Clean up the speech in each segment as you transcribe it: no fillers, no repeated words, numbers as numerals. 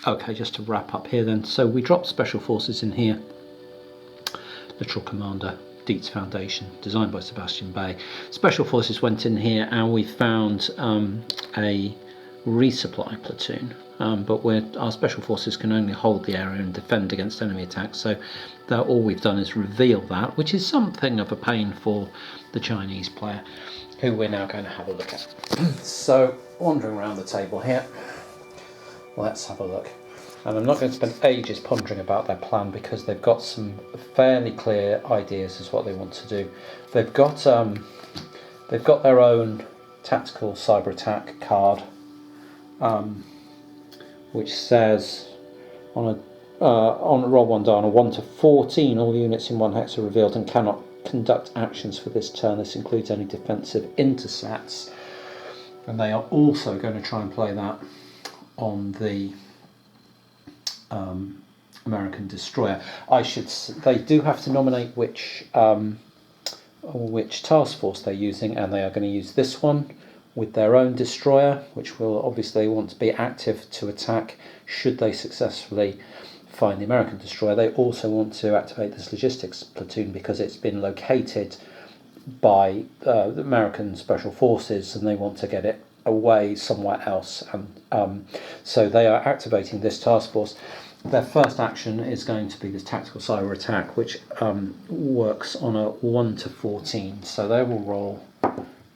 Okay, just to wrap up here then. So we dropped Special Forces in here. Littoral Commander, Dietz Foundation, designed by Sebastian Bay. Special Forces went in here and we found a resupply platoon. But our Special Forces can only hold the area and defend against enemy attacks. So all we've done is reveal that, which is something of a pain for the Chinese player, who we're now going to have a look at. So, wandering around the table here, let's have a look. And I'm not going to spend ages pondering about their plan because they've got some fairly clear ideas as what they want to do. They've got their own tactical cyber attack card, which says on roll one die on a 1 to 14, all units in one hex are revealed and cannot conduct actions for this turn. This includes any defensive intercepts, and they are also going to try and play that on the American destroyer. They do have to nominate which task force they're using, and they are going to use this one with their own destroyer, which will obviously want to be active to attack should they successfully find the American destroyer. They also want to activate this logistics platoon because it's been located by the American Special Forces and they want to get it away somewhere else, and so they are activating this task force. Their first action is going to be this tactical cyber attack, which works on a 1 to 14. So they will roll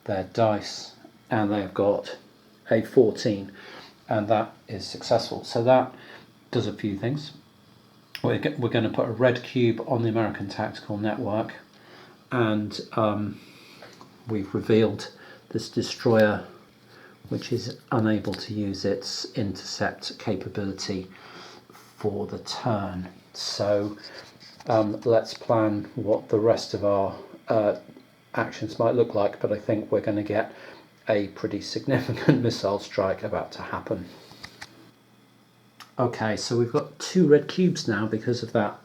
their dice, and they've got a 14, and that is successful. So that does a few things. We're going to put a red cube on the American tactical network, and we've revealed this destroyer, which is unable to use its intercept capability for the turn. So let's plan what the rest of our actions might look like, but I think we're going to get a pretty significant missile strike about to happen. Okay, so we've got 2 red cubes now because of that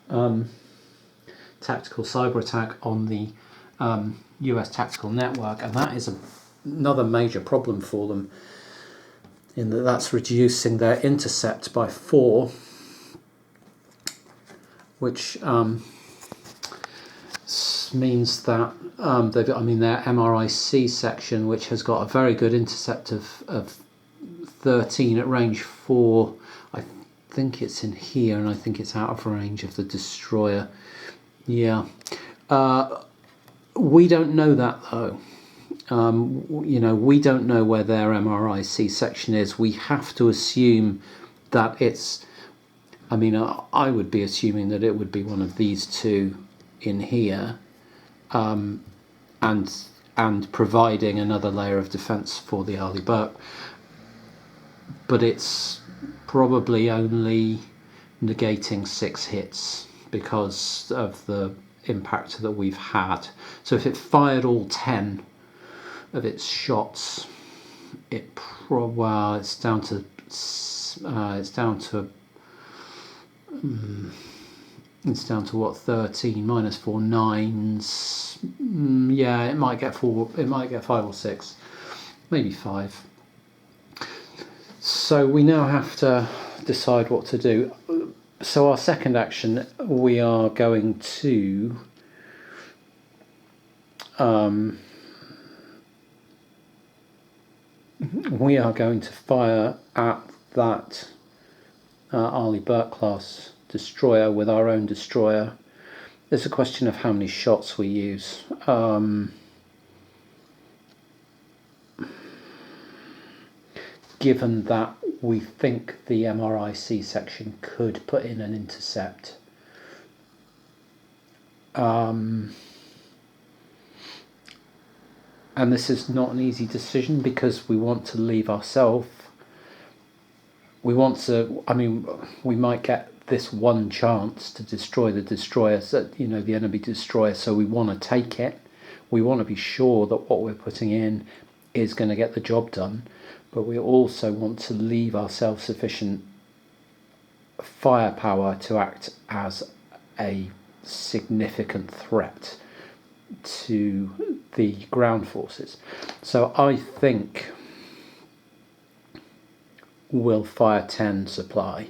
tactical cyber attack on the US tactical network, and that is another major problem for them, in that that's reducing their intercept by 4, which means that their MRIC section, which has got a very good intercept of 13 at range 4, I think it's in here, and I think it's out of range of the destroyer. Yeah, we don't know that though. We don't know where their MRIC section is. We have to assume that it's, I would be assuming that it would be one of these 2 in here, and providing another layer of defense for the Arleigh Burke. But it's probably only negating 6 hits because of the impact that we've had. So if it fired all 10 of its shots, it's down to what, 13 minus 4 9s. Yeah, it might get 4. It might get 5 or 6, maybe 5. So we now have to decide what to do. So our second action, we are going to fire at that Arleigh Burke class destroyer with our own destroyer. It's a question of how many shots we use. Given that we think the MRIC section could put in an intercept. And this is not an easy decision because we want to leave ourselves. We might get this one chance to destroy the destroyer, the enemy destroyer, so we want to take it. We want to be sure that what we're putting in is going to get the job done, but we also want to leave ourselves sufficient firepower to act as a significant threat to the ground forces. So I think we'll fire 10 supply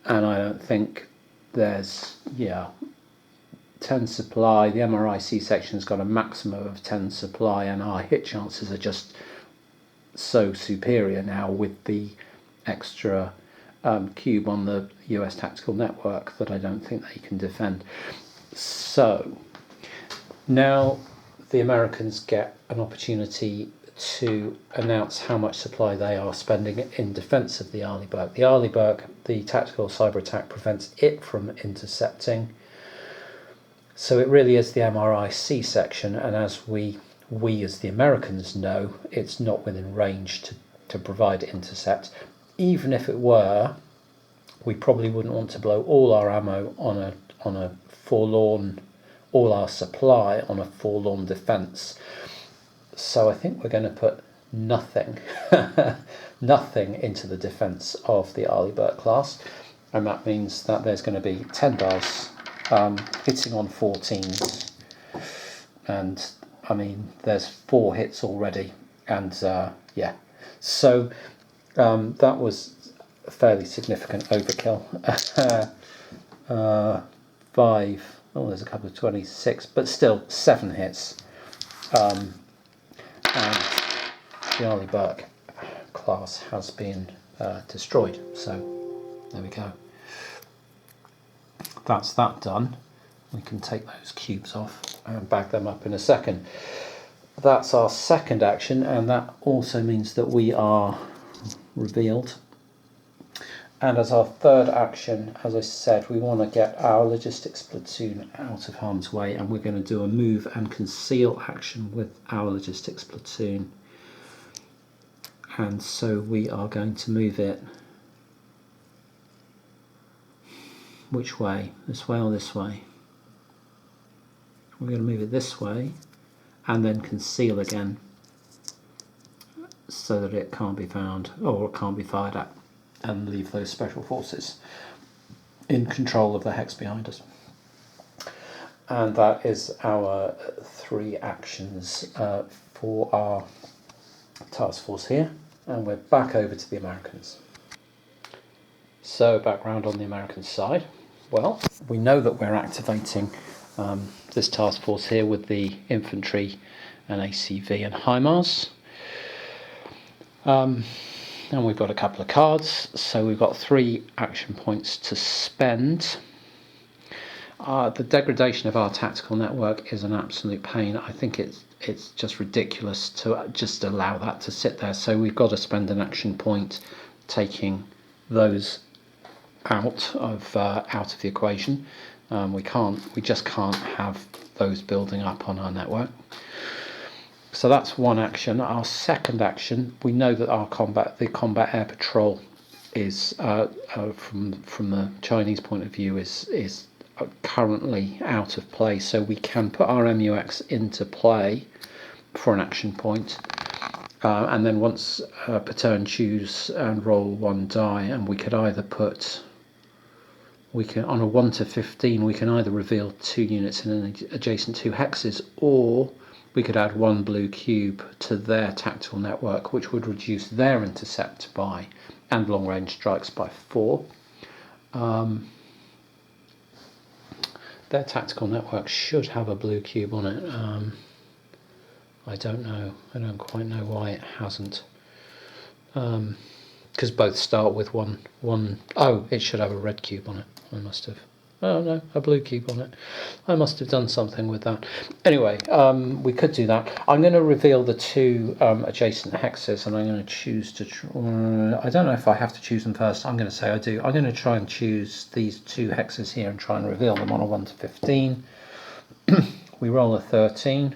and I don't think there's 10 supply. The MRI C-section's got a maximum of 10 supply, and our hit chances are just so superior now with the extra cube on the US tactical network that I don't think they can defend. So now the Americans get an opportunity to announce how much supply they are spending in defence of the Arleigh-Burke. The Arleigh-Burke, the tactical cyber attack prevents it from intercepting. So it really is the MRI C-section, and as we as the Americans know, it's not within range to provide intercept. Even if it were, we probably wouldn't want to blow all our ammo on a forlorn, all our supply on a forlorn defence. So I think we're going to put nothing into the defence of the Arleigh-Burke class, and that means that there's going to be 10 dice hitting on 14s, and I mean there's 4 hits already, and so that was a fairly significant overkill. 5, there's a couple of 26, but still 7 hits. And the Arleigh-Burke class has been destroyed. So there we go. That's that done. We can take those cubes off and bag them up in a second. That's our second action, and that also means that we are revealed. And as our third action, as I said, we want to get our logistics platoon out of harm's way, and we're going to do a move and conceal action with our logistics platoon. And so we are going to move it. Which way? This way or this way? We're going to move it this way and then conceal again so that it can't be found or it can't be fired at, and leave those special forces in control of the hex behind us. And that is our 3 actions for our task force here, and we're back over to the Americans. So background on the American side. Well, we know that we're activating this task force here with the infantry and ACV and HIMARS. And we've got a couple of cards, so we've got 3 action points to spend. The degradation of our tactical network is an absolute pain. I think it's just ridiculous to just allow that to sit there. So we've got to spend an action point taking those out of the equation. We just can't have those building up on our network. So that's one action. Our second action, we know that the combat air patrol is from the Chinese point of view is currently out of play. So we can put our MUX into play for an action point. And then once per turn, choose and roll 1 die, and we could either on a 1 to 15, we can either reveal 2 units in an adjacent 2 hexes, or we could add 1 blue cube to their tactical network, which would reduce their intercept by and long range strikes by 4. Their tactical network should have a blue cube on it. I don't know. I don't quite know why it hasn't. Because both start with one. Oh, it should have a red cube on it. I must have. Oh no, a blue cube on it. I must have done something with that. Anyway, we could do that. I'm going to reveal the 2 adjacent hexes, and I'm going to choose to. I don't know if I have to choose them first. I'm going to say I do. I'm going to try and choose these 2 hexes here and try and reveal them on a 1 to 15. We roll a 13.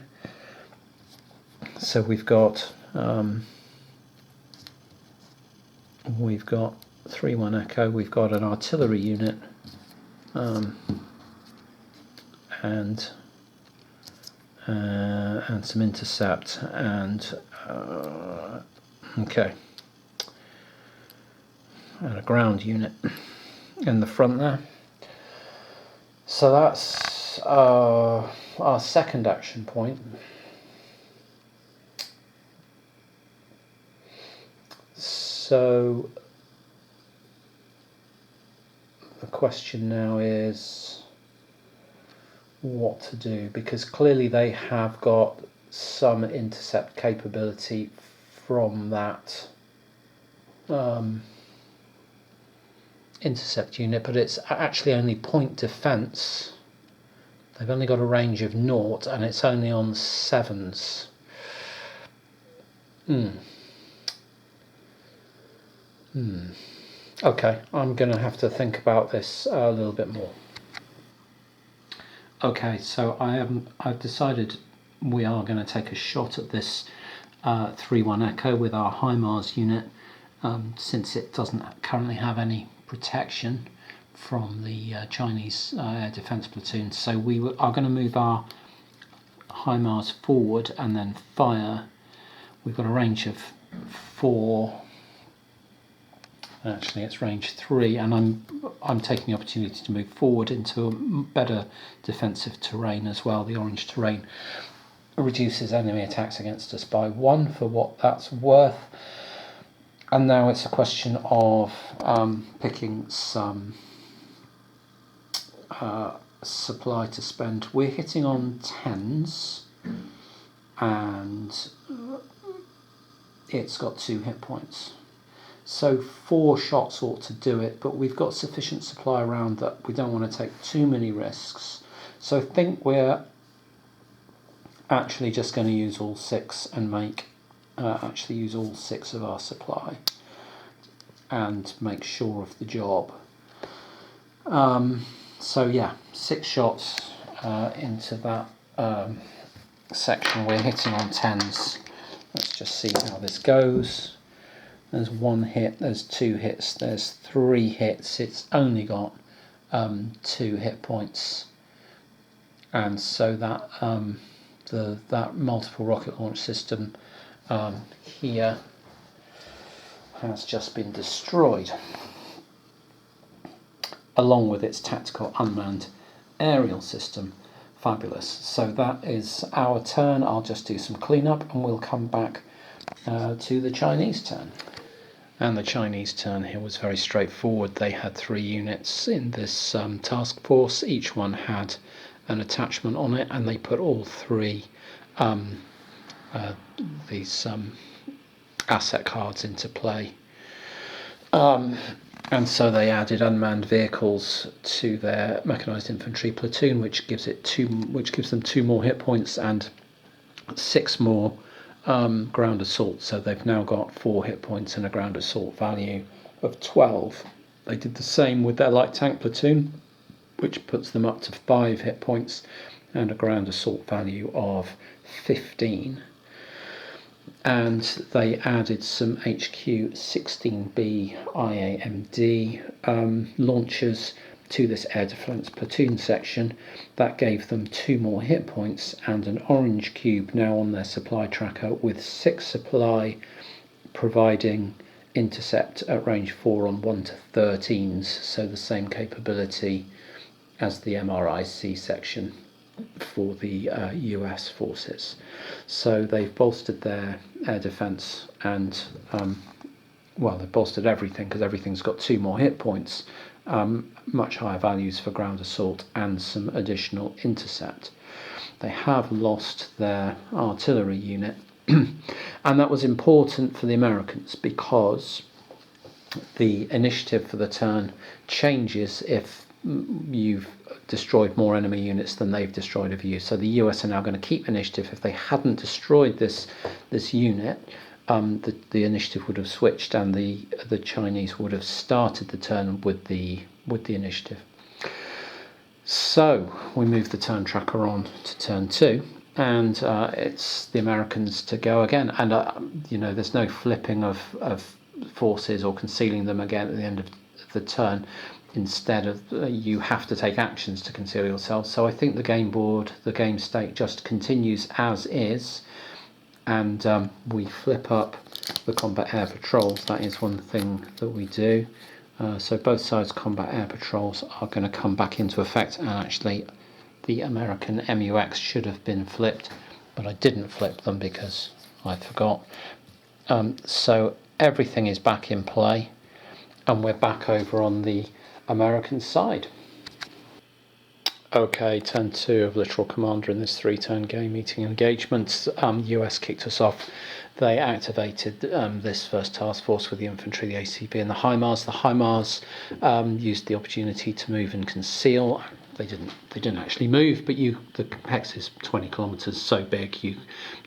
So we've got 3-1 echo. We've got an artillery unit. And some intercept, and and a ground unit in the front there. So that's our second action point. So question now is what to do, because clearly they have got some intercept capability from that intercept unit, but it's actually only point defense. They've only got a range of 0 and it's only on 7s. Okay, I'm going to have to think about this a little bit more. Okay, so I've decided we are going to take a shot at this 3-1 Echo with our HIMARS unit, since it doesn't currently have any protection from the Chinese air defense platoon. So we are going to move our HIMARS forward and then fire. We've got a range of 4. Actually, it's range 3, and I'm taking the opportunity to move forward into a better defensive terrain as well. The orange terrain reduces enemy attacks against us by 1 for what that's worth. And now it's a question of picking some supply to spend. We're hitting on 10s, and it's got 2 hit points. So 4 shots ought to do it, but we've got sufficient supply around that we don't want to take too many risks. So I think we're actually just going to use all 6 and use all 6 of our supply and make sure of the job. So yeah, 6 shots into that section. We're hitting on 10s. Let's just see how this goes. There's 1 hit, there's 2 hits, there's 3 hits. It's only got 2 hit points, and so that that multiple rocket launch system here has just been destroyed, along with its tactical unmanned aerial system. Fabulous. So that is our turn. I'll just do some cleanup and we'll come back to the Chinese turn. And the Chinese turn here was very straightforward. They had 3 units in this task force. Each one had an attachment on it, and they put all 3 these asset cards into play. And so they added unmanned vehicles to their mechanised infantry platoon, which gives them 2 more hit points and 6 more ground assault. So they've now got 4 hit points and a ground assault value of 12. They did the same with their light tank platoon, which puts them up to 5 hit points and a ground assault value of 15. And they added some HQ 16B IAMD launchers to this air defence platoon section. That gave them 2 more hit points and an orange cube now on their supply tracker with 6 supply, providing intercept at range 4 on 1 to 13s, so the same capability as the MRIC section for the US forces. So they've bolstered their air defence and well, they've bolstered everything because everything's got 2 more hit points, much higher values for ground assault and some additional intercept. They have lost their artillery unit and that was important for the Americans because the initiative for the turn changes if you've destroyed more enemy units than they've destroyed of you. So the US are now going to keep initiative. If they hadn't destroyed this unit, the initiative would have switched, and the Chinese would have started the turn with the initiative. So we move the turn tracker on to turn 2, and it's the Americans to go again. And you know, there's no flipping of forces or concealing them again at the end of the turn. Instead of you have to take actions to conceal yourself. So I think the game board, the game state just continues as is, and we flip up the combat air patrols. That is one thing that we do. So both sides combat air patrols are going to come back into effect, and actually the American MUX should have been flipped, but I didn't flip them because I forgot. So everything is back in play, and we're back over on the American side. Okay, turn 2 of Littoral Commander in this 3-turn game meeting engagements. US kicked us off. They activated this first task force with the infantry, the ACB, and the HIMARS. The HIMARS used the opportunity to move and conceal. They didn't actually move, but the hex is 20 kilometers, so big you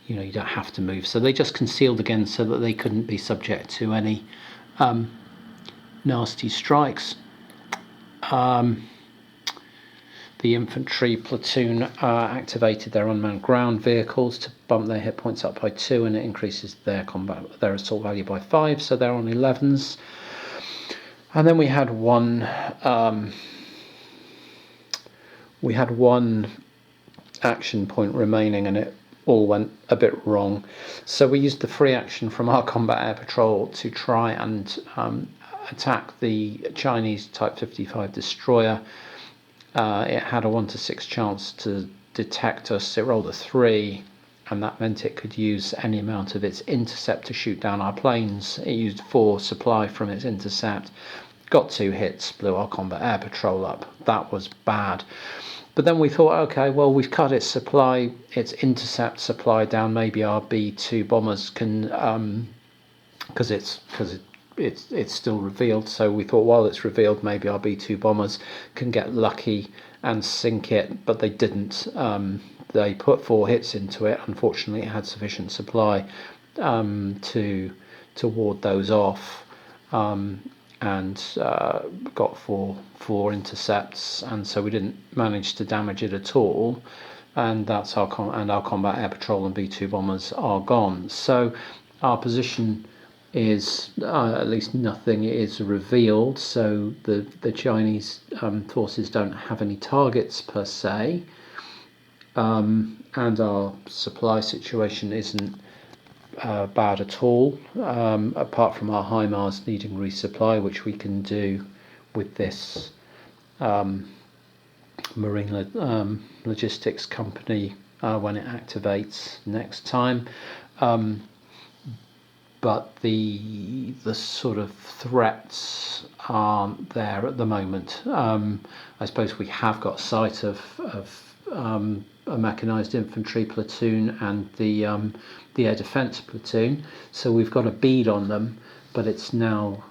don't have to move. So they just concealed again so that they couldn't be subject to any nasty strikes. The infantry platoon activated their unmanned ground vehicles to bump their hit points up by 2, and it increases their assault value by 5, so they're on 11s. And then we had one action point remaining, and it all went a bit wrong. So we used the free action from our combat air patrol to try and attack the Chinese Type 55 destroyer. It had a 1 to 6 chance to detect us. It rolled a 3, and that meant it could use any amount of its intercept to shoot down our planes. It used 4 supply from its intercept, got 2 hits, blew our combat air patrol up. That was bad. But then we thought, okay, well, we've cut its intercept supply down. Maybe our B-2 bombers can, because it's still revealed, so we thought while it's revealed maybe our B-2 bombers can get lucky and sink it, but they didn't. They put 4 hits into it. Unfortunately, it had sufficient supply to ward those off, and got four intercepts, and so we didn't manage to damage it at all, and that's our combat air patrol and B-2 bombers are gone. So our position is at least nothing is revealed, so the Chinese forces don't have any targets per se, and our supply situation isn't bad at all, apart from our HIMARS needing resupply, which we can do with this marine logistics company when it activates next time. But the sort of threats aren't there at the moment. I suppose we have got sight of a mechanised infantry platoon and the air defence platoon, so we've got a bead on them. But it's now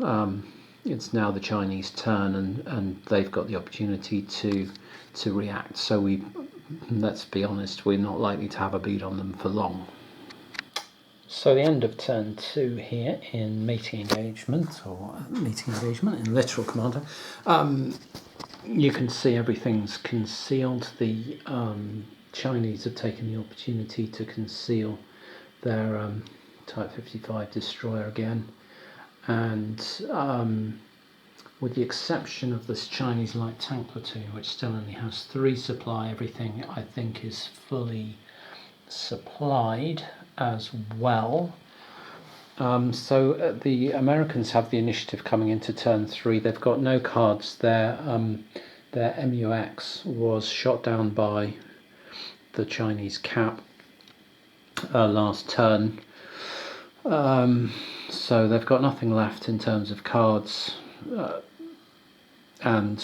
the Chinese turn, and they've got the opportunity to react. So let's be honest, we're not likely to have a bead on them for long. So the end of turn 2 here in meeting engagement in Littoral Commander. You can see everything's concealed. The Chinese have taken the opportunity to conceal their Type 55 destroyer again, and with the exception of this Chinese light tank platoon, which still only has 3 supply, everything I think is fully supplied as well. So the Americans have the initiative coming into turn 3. They've got no cards. Their MUX was shot down by the Chinese cap last turn, so they've got nothing left in terms of cards, and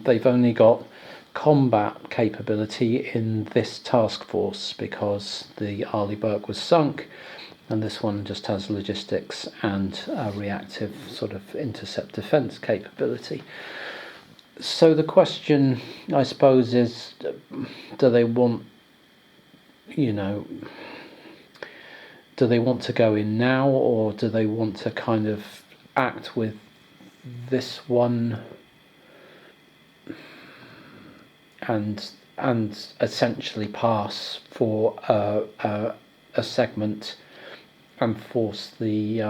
they've only got combat capability in this task force because the Arleigh was sunk, and this one just has logistics and reactive sort of intercept defense capability. So the question, I suppose, is do they want to go in now, or do they want to kind of act with this one and essentially pass for a segment and force the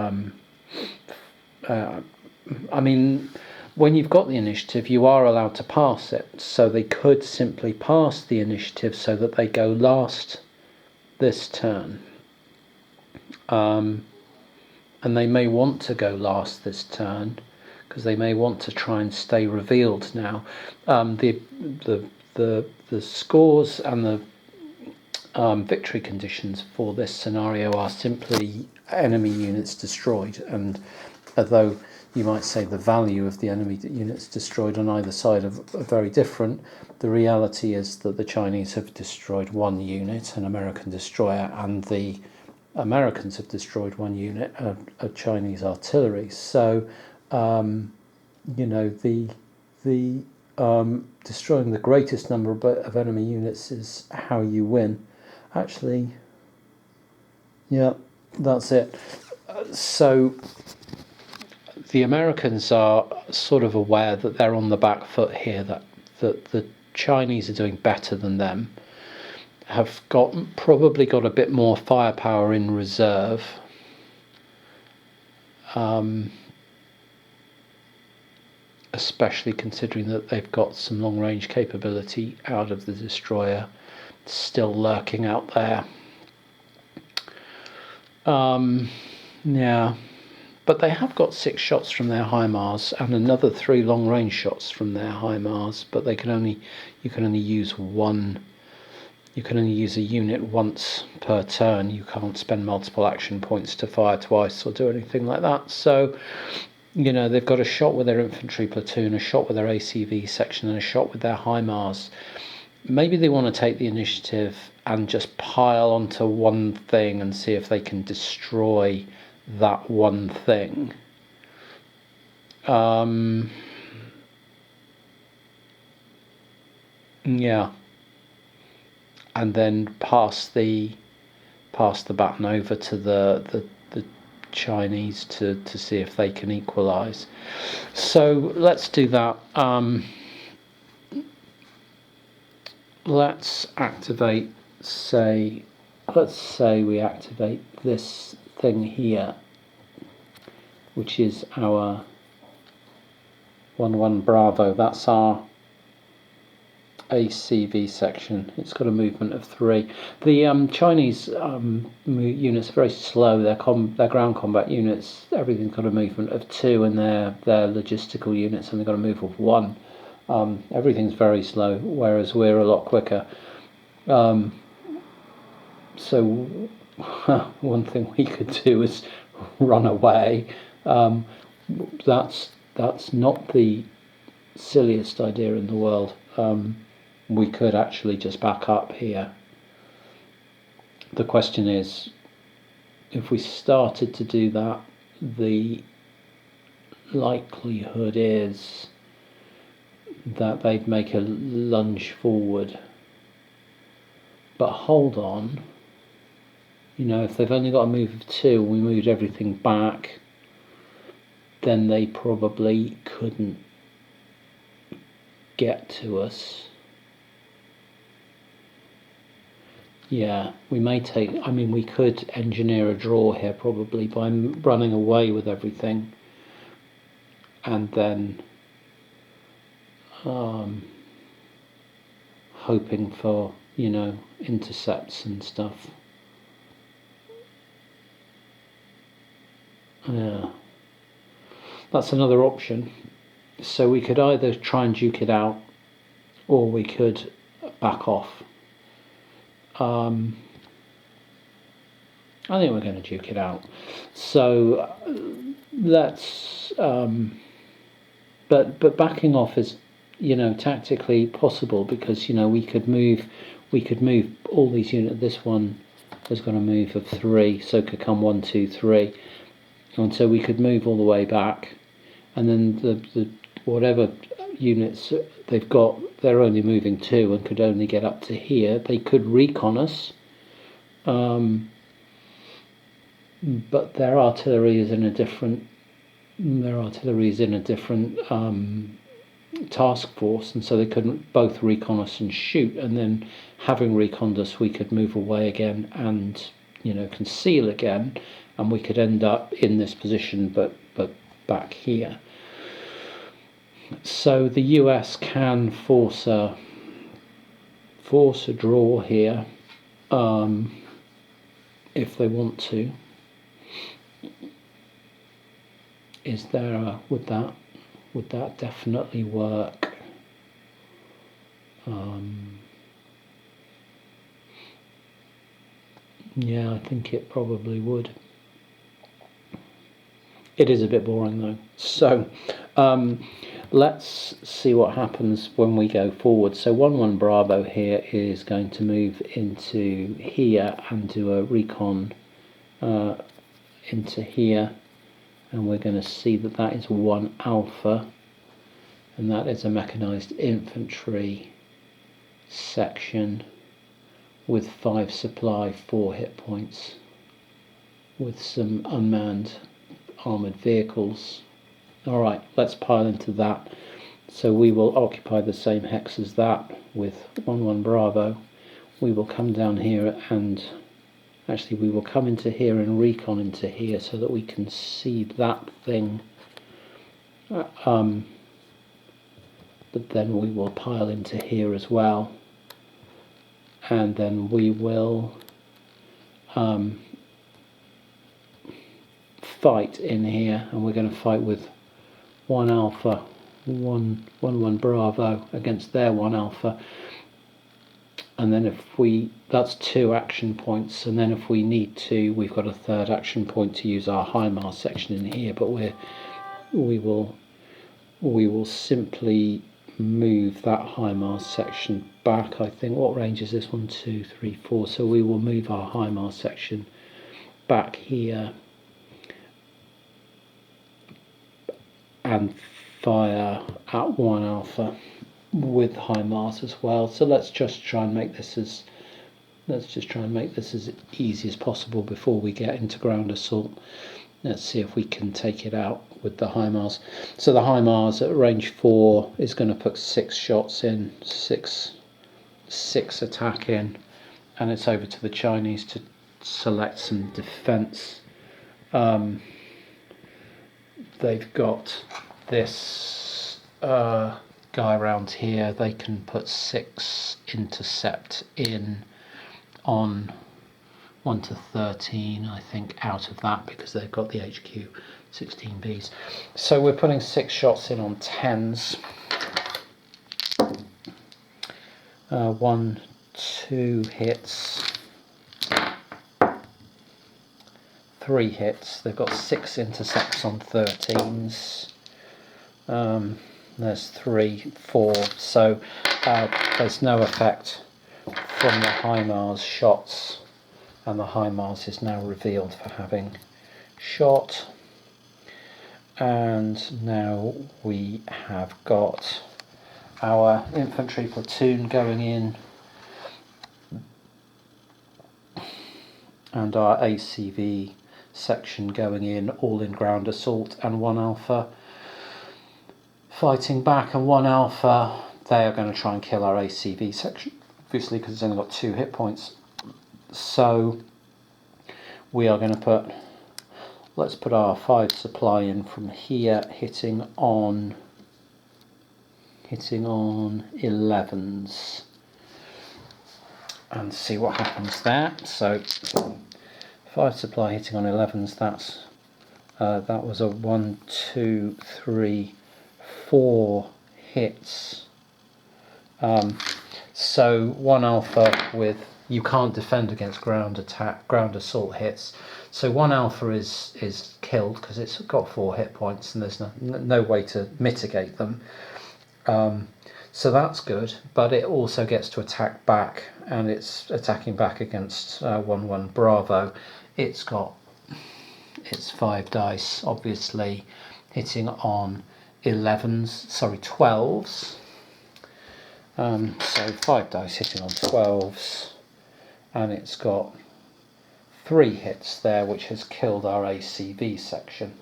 I mean, when you've got the initiative, you are allowed to pass it, so they could simply pass the initiative so that they go last this turn, and they may want to go last this turn because they may want to try and stay revealed now. The scores and the victory conditions for this scenario are simply enemy units destroyed, and although you might say the value of the enemy units destroyed on either side are very different, the reality is that the Chinese have destroyed one unit, an American destroyer, and the Americans have destroyed one unit of Chinese artillery. So, the destroying the greatest number of enemy units is how you win. Actually, yeah, that's it. So the Americans are sort of aware that they're on the back foot here, that the Chinese are doing better than them, have probably got a bit more firepower in reserve. Especially considering that they've got some long-range capability out of the destroyer still lurking out there. Yeah, but they have got 6 shots from their HIMARS and another 3 long-range shots from their HIMARS, but you can only use one. You can only use a unit once per turn. You can't spend multiple action points to fire twice or do anything like that. So, they've got a shot with their infantry platoon, a shot with their ACV section, and a shot with their HIMARS. Maybe they want to take the initiative and just pile onto one thing and see if they can destroy that one thing. Yeah. And then pass the baton over to the Chinese to see if they can equalize. So let's do that. Let's activate, let's say we activate this thing here, which is our 1-1 Bravo. That's our ACV section. It's got a movement of 3. The Chinese units are very slow. Their ground combat units, everything's got a movement of 2, and their logistical units, and they've got a move of 1. Everything's very slow, whereas we're a lot quicker. So one thing we could do is run away. That's not the silliest idea in the world. We could actually just back up here. The question is, if we started to do that, the likelihood is that they'd make a lunge forward. But hold on, if they've only got a move of 2, we moved everything back, then they probably couldn't get to us. Yeah, we could engineer a draw here probably by running away with everything and then hoping for, intercepts and stuff. Yeah, that's another option. So we could either try and duke it out, or we could back off. I think we're going to duke it out. So let's. But backing off is, tactically possible, because we could move all these units. This one has got a move of 3, so it could come 1, 2, 3, and so we could move all the way back, and then the whatever units they've got, they're only moving 2 and could only get up to here. They could recon us, but their artillery is in a different task force, and so they couldn't both recon us and shoot. And then, having reconned us, we could move away again and conceal again, and we could end up in this position, but back here. So the US can force a draw here, if they want to. Would that definitely work? Yeah, I think it probably would. It is a bit boring though. So let's see what happens when we go forward. So 1-1 Bravo here is going to move into here and do a recon into here, and we're going to see that that is 1 Alpha, and that is a mechanized infantry section with 5 supply, 4 hit points, with some unmanned armoured vehicles. Alright, let's pile into that. So we will occupy the same hex as that with 1-1 Bravo. We will come down here and actually we will come into here and recon into here so that we can see that thing. But then we will pile into here as well. And then we will fight in here, and we're going to fight with 1 Alpha, 1-1 Bravo against their 1 Alpha, and then if we, that's 2 action points, and then if we need to, we've got a 3rd action point to use our HIMARS section in here, but we will simply move that HIMARS section back. I think, what range is this? 1, 2, 3, 4. So we will move our HIMARS section back here and fire at 1 Alpha with HIMARS as well. So let's just try and make this as easy as possible before we get into ground assault. Let's see if we can take it out with the HIMARS. So the HIMARS at range 4 is going to put 6 shots in, 6 attack in, and it's over to the Chinese to select some defense. They've got this guy around here. They can put 6 intercept in on 1 to 13, I think, out of that, because they've got the HQ 16Bs. So we're putting 6 shots in on 10s. 1, 2 hits, 3 hits. They've got 6 intercepts on 13s. There's 3, 4. So there's no effect from the HIMARS shots, and the HIMARS is now revealed for having shot. And now we have got our infantry platoon going in and our ACV section going in, all in ground assault, and 1 Alpha fighting back. And 1 Alpha, they are going to try and kill our ACV section, obviously, because it's only got 2 hit points. So we are going to put, let's put our 5 supply in from here, hitting on 11s, and see what happens there. So 5 supply hitting on 11s, that's that was a 1, 2, 3, 4 hits. So 1 Alpha with, you can't defend against ground assault hits. So 1 Alpha is killed because it's got 4 hit points and there's no way to mitigate them. So that's good, but it also gets to attack back, and it's attacking back against 1-1 Bravo. It's got its 5 dice, obviously, hitting on 12s. So 5 dice hitting on 12s, and it's got 3 hits there, which has killed our ACV section.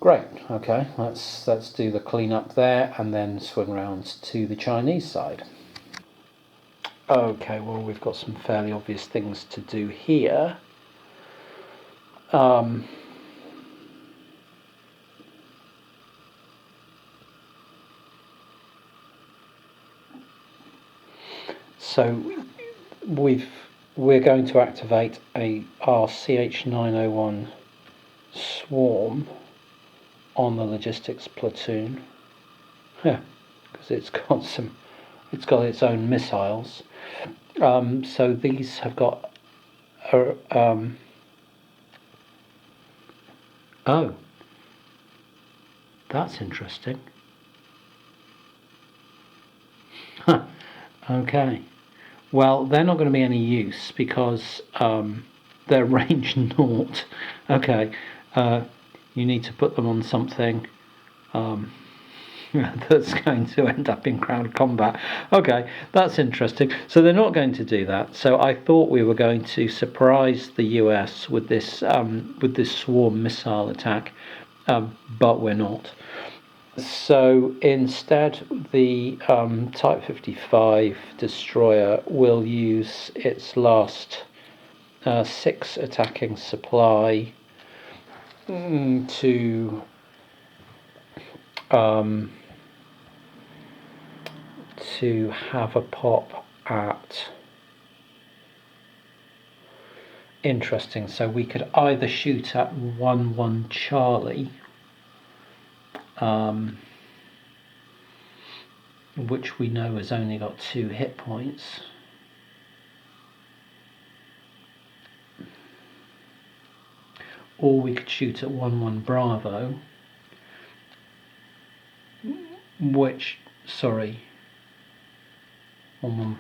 Great, okay, let's do the cleanup there and then swing round to the Chinese side. Okay, well, we've got some fairly obvious things to do here. So we're going to activate our CH-901 swarm on the logistics platoon, because it's got its own missiles. So these have got Oh, that's interesting. Huh. Okay. Well, they're not going to be any use because they're range naught. Okay. You need to put them on something that's going to end up in ground combat. Okay, that's interesting. So they're not going to do that. So I thought we were going to surprise the US with this swarm missile attack, but we're not. So instead, the Type 55 destroyer will use its last 6 attacking supply to have a pop at. Interesting. So we could either shoot at 1-1 Charlie, which we know has only got 2 hit points. Or we could shoot at 1-1 Bravo, which, sorry, 1-1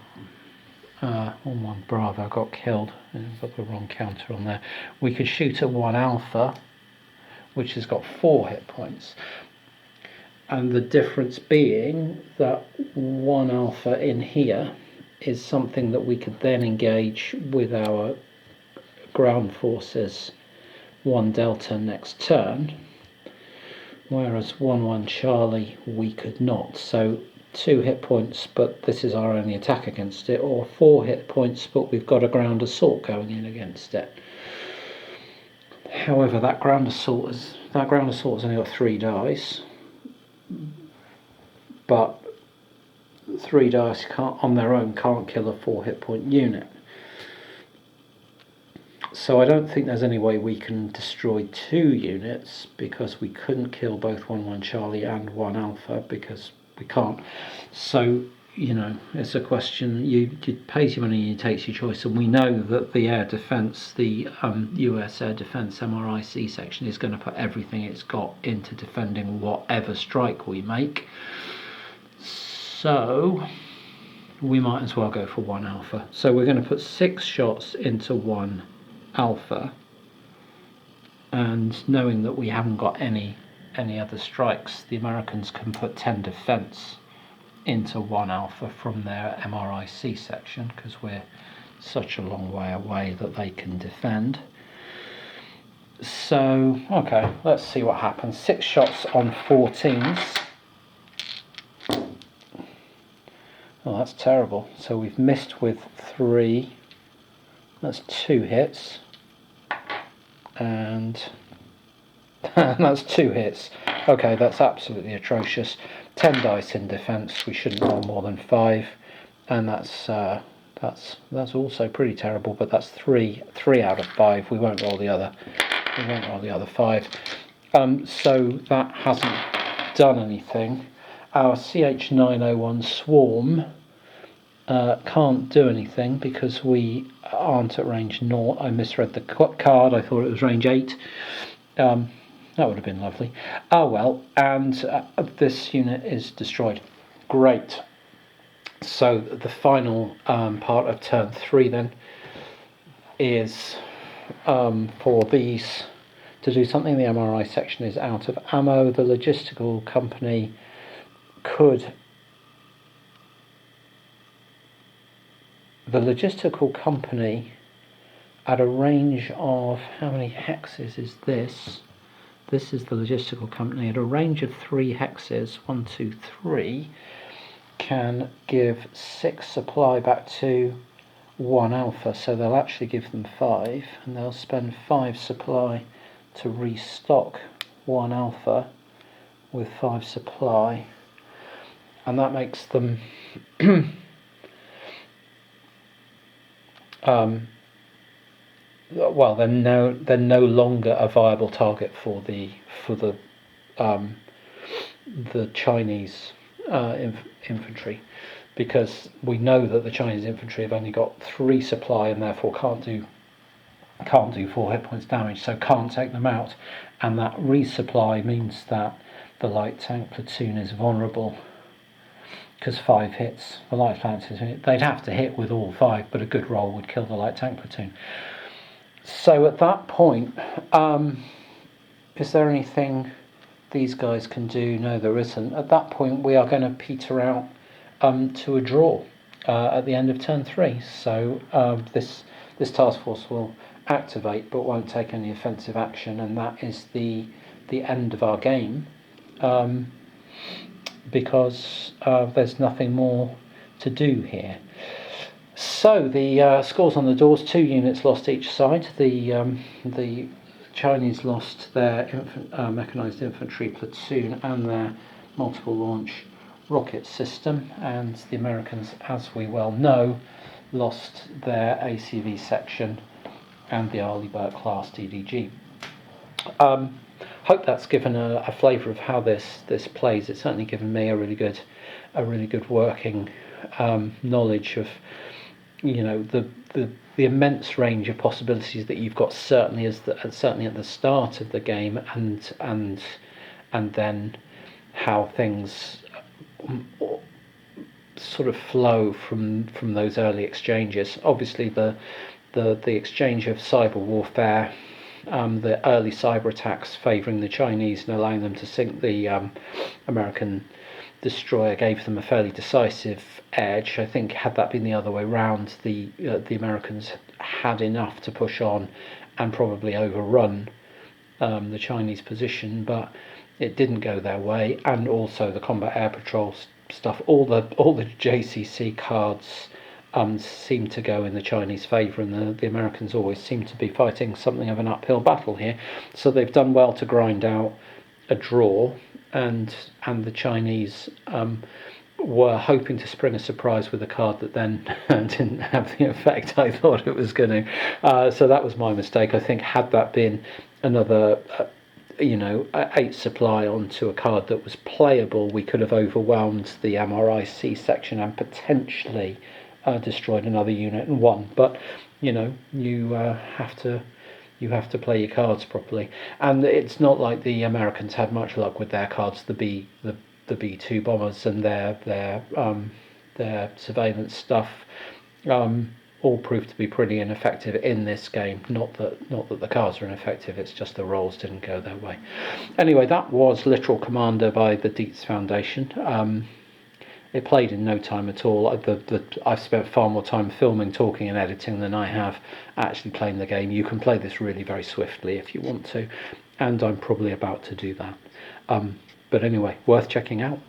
Bravo got killed. I've got the wrong counter on there. We could shoot at 1 Alpha, which has got 4 hit points. And the difference being that 1 Alpha in here is something that we could then engage with our ground forces 1 Delta next turn, whereas 1-1 Charlie we could not. So 2 hit points, but this is our only attack against it, or 4 hit points, but we've got a ground assault going in against it. However, that ground assault has only got 3 dice, but 3 dice on their own can't kill a 4 hit point unit. So I don't think there's any way we can destroy 2 units, because we couldn't kill both 1-1 Charlie and 1 Alpha, because we can't. So, you know, it's a question, you pays your money, you takes your choice, and we know that the air defence, the US air defence MRIC section is going to put everything it's got into defending whatever strike we make. So we might as well go for 1 Alpha. So we're going to put 6 shots into 1 Alpha, and knowing that we haven't got any other strikes, the Americans can put 10 defense into 1 Alpha from their MRIC section, because we're such a long way away that they can defend. So okay, let's see what happens. 6 shots on 14s. Oh, that's terrible. So we've missed with 3. That's 2 hits, and that's 2 hits. Okay, that's absolutely atrocious. 10 dice in defence. We shouldn't roll more than 5, and that's also pretty terrible. But that's 3 out of 5. We won't roll the other. 5. So that hasn't done anything. Our CH-901 Swarm can't do anything because we aren't at range 0. I misread the card. I thought it was range 8. That would have been lovely. Oh well, and this unit is destroyed. Great. So the final part of turn 3 then is for these to do something. The MRI section is out of ammo. The logistical company could... The logistical company at a range of... How many hexes is this? This is the logistical company. At a range of 3 hexes, 1, 2, 3, can give 6 supply back to 1 Alpha. So they'll actually give them 5, and they'll spend 5 supply to restock 1 Alpha with 5 supply. And that makes them... well, they're no longer a viable target for the Chinese infantry, because we know that the Chinese infantry have only got 3 supply and therefore can't do can't do 4 hit points damage, so can't take them out, and that resupply means that the light tank platoon is vulnerable, because 5 hits, the light tank platoon, they'd have to hit with all 5, but a good roll would kill the light tank platoon. So at that point, is there anything these guys can do? No, there isn't. At that point, we are going to peter out to a draw at the end of turn 3. So this task force will activate, but won't take any offensive action, and that is the end of our game, because there's nothing more to do here. So the scores on the doors: 2 units lost each side. The Chinese lost their mechanised infantry platoon and their multiple launch rocket system, and the Americans, as we well know, lost their ACV section and the Arleigh class DDG. Hope that's given a flavour of how this plays. It's certainly given me a really good working knowledge of, you know, the immense range of possibilities that you've got, certainly at the start of the game, and then how things sort of flow from those early exchanges. Obviously the exchange of cyber warfare, the early cyber attacks favouring the Chinese and allowing them to sink the American destroyer, gave them a fairly decisive edge. I think had that been the other way round, the Americans had enough to push on and probably overrun the Chinese position, but it didn't go their way. And also the combat air patrol stuff, all the JCC cards seem to go in the Chinese favour, and the Americans always seem to be fighting something of an uphill battle here. So they've done well to grind out a draw, and the Chinese were hoping to spring a surprise with a card that then didn't have the effect I thought it was going to. So that was my mistake. I think had that been another 8 supply onto a card that was playable, we could have overwhelmed the MRIC section and potentially destroyed another unit and won. But you have to play your cards properly, and it's not like the Americans had much luck with their cards. The B2 bombers and their surveillance stuff all proved to be pretty ineffective in this game. Not that the cards are ineffective, it's just the rolls didn't go their way. Anyway, that was Littoral Commander by the Dietz Foundation. It played in no time at all. I've spent far more time filming, talking and editing than I have actually playing the game. You can play this really very swiftly if you want to, and I'm probably about to do that. But anyway, worth checking out.